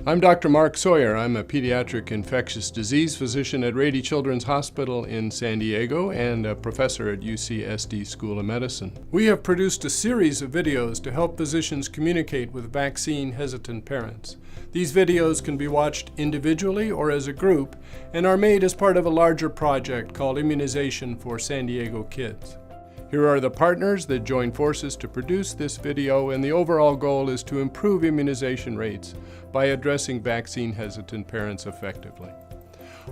I'm Dr. Mark Sawyer. I'm a pediatric infectious disease physician at Rady Children's Hospital in San Diego and a professor at UCSD School of Medicine. We have produced a series of videos to help physicians communicate with vaccine-hesitant parents. These videos can be watched individually or as a group and are made as part of a larger project called Immunization for San Diego Kids. Here are the partners that join forces to produce this video, and the overall goal is to improve immunization rates by addressing vaccine-hesitant parents effectively.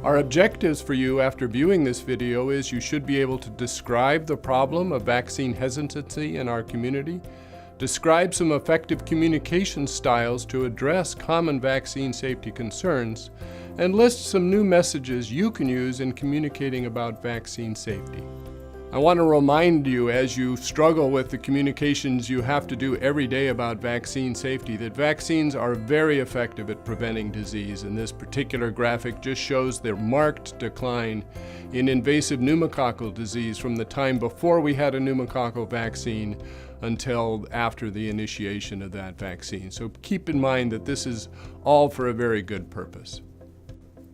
Our objectives for you after viewing this video is you should be able to describe the problem of vaccine hesitancy in our community, describe some effective communication styles to address common vaccine safety concerns, and list some new messages you can use in communicating about vaccine safety. I want to remind you, as you struggle with the communications you have to do every day about vaccine safety, that vaccines are very effective at preventing disease, and this particular graphic just shows the marked decline in invasive pneumococcal disease from the time before we had a pneumococcal vaccine until after the initiation of that vaccine. So keep in mind that this is all for a very good purpose.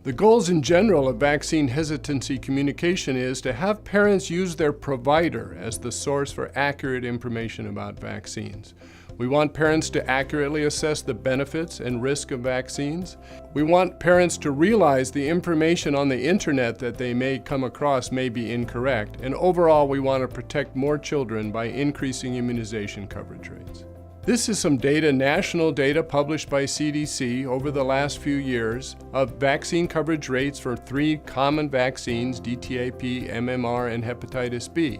The goals in general of vaccine hesitancy communication is to have parents use their provider as the source for accurate information about vaccines. We want parents to accurately assess the benefits and risk of vaccines. We want parents to realize the information on the internet that they may come across may be incorrect. And overall, we want to protect more children by increasing immunization coverage rates. This is some data, national data published by CDC over the last few years of vaccine coverage rates for 3 common vaccines, DTaP, MMR, and hepatitis B.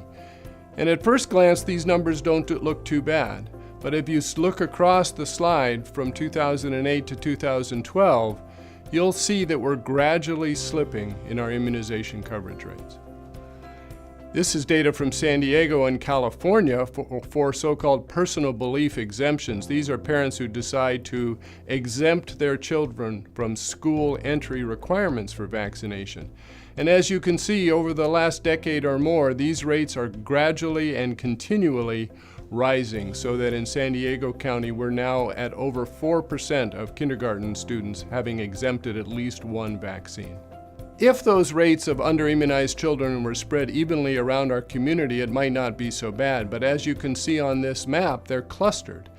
And at first glance, these numbers don't look too bad. But if you look across the slide from 2008 to 2012, you'll see that we're gradually slipping in our immunization coverage rates. This is data from San Diego and California for so-called personal belief exemptions. These are parents who decide to exempt their children from school entry requirements for vaccination. And as you can see, over the last decade or more, these rates are gradually and continually rising, so that in San Diego County, we're now at over 4% of kindergarten students having exempted at least one vaccine. If those rates of under-immunized children were spread evenly around our community, it might not be so bad, but as you can see on this map, they're clustered.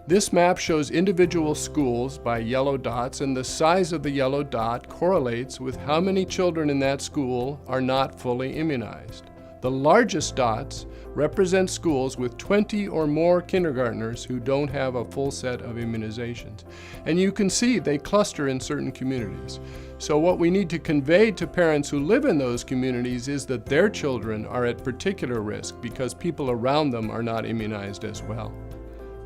This map shows individual schools by yellow dots, and the size of the yellow dot correlates with how many children in that school are not fully immunized. The largest dots represent schools with 20 or more kindergartners who don't have a full set of immunizations. And you can see they cluster in certain communities. So what we need to convey to parents who live in those communities is that their children are at particular risk because people around them are not immunized as well.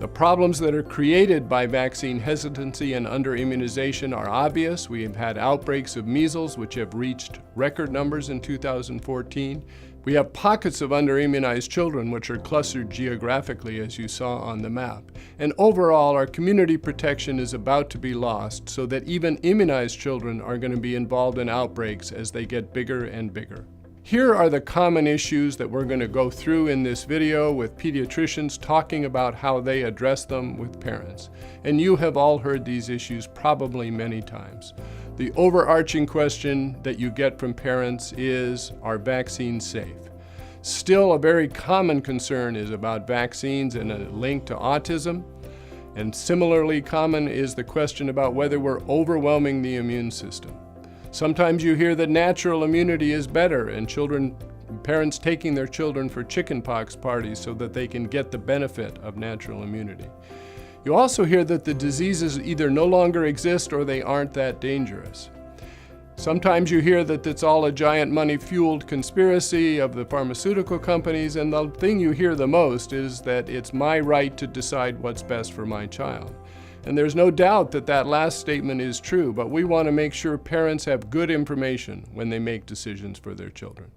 The problems that are created by vaccine hesitancy and under-immunization are obvious. We have had outbreaks of measles, which have reached record numbers in 2014. We have pockets of under-immunized children which are clustered geographically, as you saw on the map. And overall, our community protection is about to be lost, so that even immunized children are going to be involved in outbreaks as they get bigger and bigger. Here are the common issues that we're going to go through in this video with pediatricians talking about how they address them with parents. And you have all heard these issues probably many times. The overarching question that you get from parents is, are vaccines safe? Still, a very common concern is about vaccines and a link to autism. And similarly common is the question about whether we're overwhelming the immune system. Sometimes you hear that natural immunity is better, and parents taking their children for chickenpox parties so that they can get the benefit of natural immunity. You also hear that the diseases either no longer exist or they aren't that dangerous. Sometimes you hear that it's all a giant money-fueled conspiracy of the pharmaceutical companies, and the thing you hear the most is that it's my right to decide what's best for my child. And there's no doubt that that last statement is true, but we want to make sure parents have good information when they make decisions for their children.